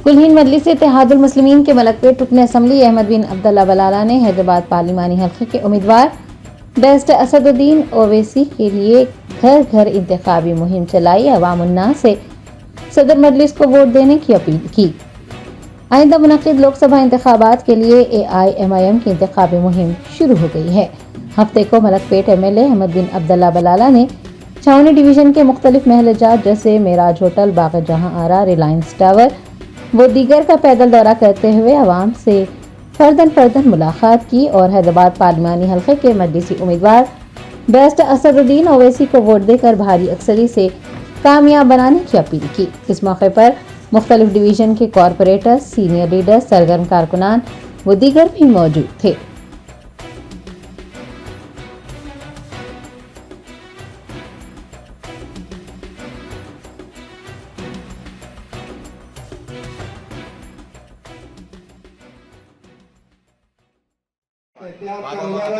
कुल हिंद मजलिस इत्तेहादुल मुस्लिमीन के मलकपेट रुकन असम्बली अहमद बिन अब्दुल्ला बलाला ने हैदराबाद पार्लिमानी हल्के के उम्मीदवार बैरिस्टर असदुद्दीन ओवैसी के लिए घर घर इंतखाबी मुहिम चलाई। अवाम उन्नास से सदर मजलिस को वोट देने की अपील की। आइंदा मुनक़िद लोकसभा इंतखाबात के लिए AIMIM की इंतखाबी मुहिम शुरू हो गई है। हफ्ते को मलकपेट MLA अहमद बिन अब्दुल्ला बलाला ने छावनी डिवीजन के मुख्तलिफ महलजात जैसे मेराज होटल, बाग़ जहां आरा, रिलायंस टावर वो दीगर का पैदल दौरा करते हुए आवाम से फर्दन मुलाकात की और हैदराबाद पार्लिमानी हल्के के मजलिसी उम्मीदवार बैरिस्टर असदुद्दीन ओवैसी को वोट देकर भारी अक्सरी से कामयाब बनाने की अपील की। इस मौके पर मुख्तलिफ डिवीजन के कॉरपोरेटर्स, सीनियर लीडर्स, सरगर्म कारकुनान व दीगर भी मौजूद थे।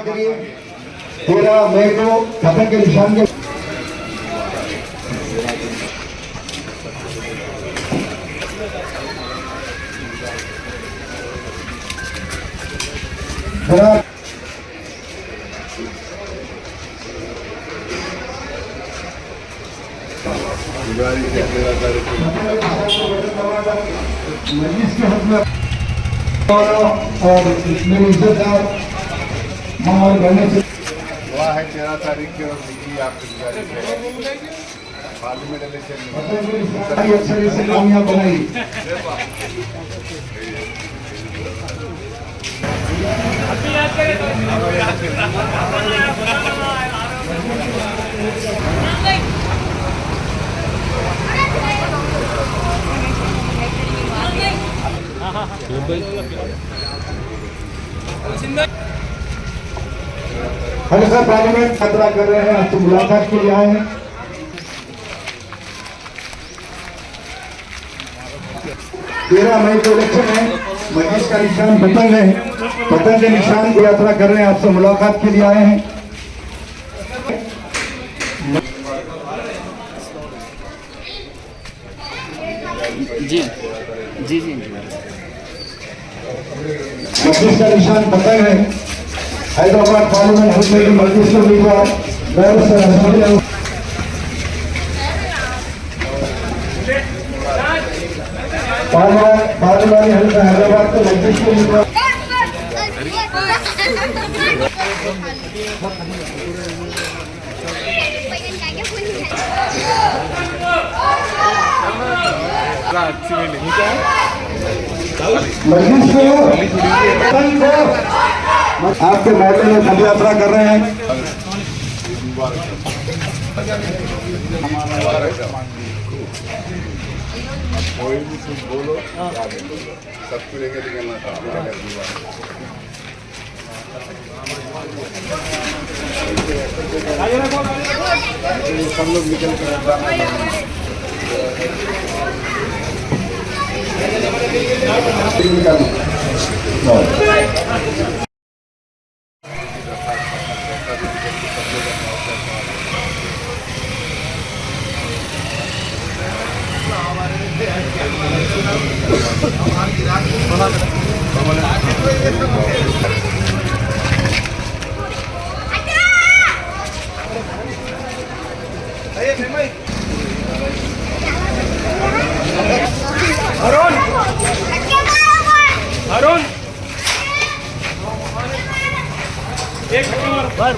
करिए 13 मई को खतरे के निशान के और मेरी इज्जतदार माहौल बनने से हुआ है 13 तारीख की और निकली आपकी पार्लियामेंट इलेक्शन अक्सर से कामयाब बनाई। हल्का पार्लियामेंट यात्रा कर रहे हैं, आपसे मुलाकात के लिए आए हैं। 13 मई को इलेक्शन है, मजलिस का निशान पतंग है, पतंग के निशान की यात्रा कर रहे हैं, आपसे मुलाकात के लिए आए हैं। जी जी जी मजलिस का निशान पतंग है। हैदराबाद पार्लियामेंट हल्के की मजलिस में उम्मीदवार बैरिस्टर असदुद्दीन पार्लियामानी हल्का हैदराबाद के मजलिस के उम्मीदवार मजलिस को आपके महल में पद यात्रा कर रहे हैं। कोई भी कुछ बोलो सबको लेकर निकलना सब लोग निकल कर अरुण एक बार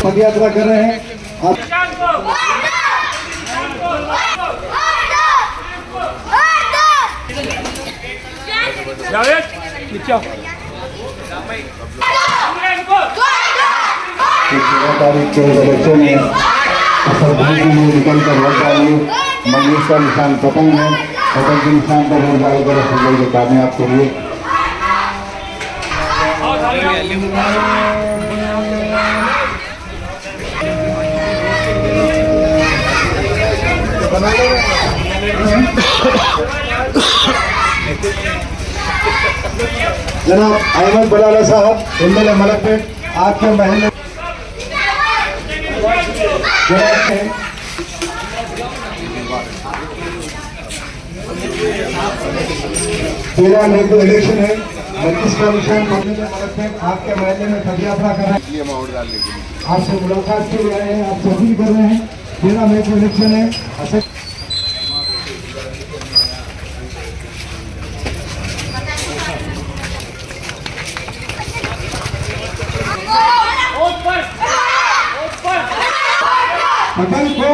पद यात्रा कर रहे हैं। जावेद नीचे आओ। 13 तारीख के इलेक्शन में निकल कर वोट डालिए। मजलिस का निशान पतंग है, पतंग के निशान पर वोट डालकर असदुद्दीन को कामयाब करिए। बना जनाब अहमद बलाला साहब एमएलए मलकपेट आपके महल में जनाब हैं। 13 मई को इलेक्शन है। 25 का निशान मलकपेट आपके महल में पद यात्रा कर रहे हैं। ये अमाउंट डालने के लिए आपसे मुलाकात के लिए आए हैं, आपसे अपील कर रहे हैं। 13 मई को इलेक्शन है। पटल को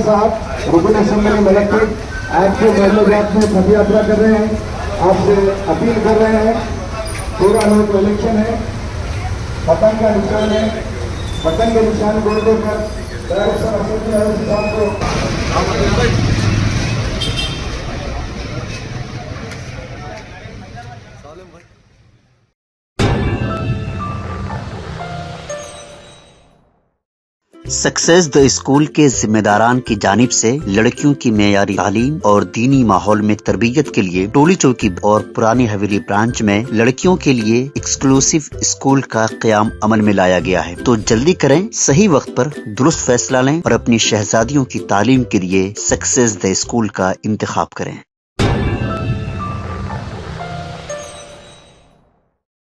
साहब रुकन असेंबली मलकपेट आपके महलोजात में पद यात्रा कर रहे हैं। आपसे अपील कर रहे हैं। 13 मई को इलेक्शन है। पतंग का निशान है। पतंग के निशान को देकर डायरेक्शन असेंबली साहब को सक्सेस द स्कूल के जिम्मेदारान की जानिब से लड़कियों की मेयारी तालीम और दीनी माहौल में तरबियत के लिए टोली चौकी और पुरानी हवेली ब्रांच में लड़कियों के लिए एक्सक्लूसिव स्कूल का क़याम अमल में लाया गया है। तो जल्दी करें, सही वक्त पर दुरुस्त फैसला लें और अपनी शहजादियों की तालीम के लिए सक्सेस द स्कूल का इंतखाब करें।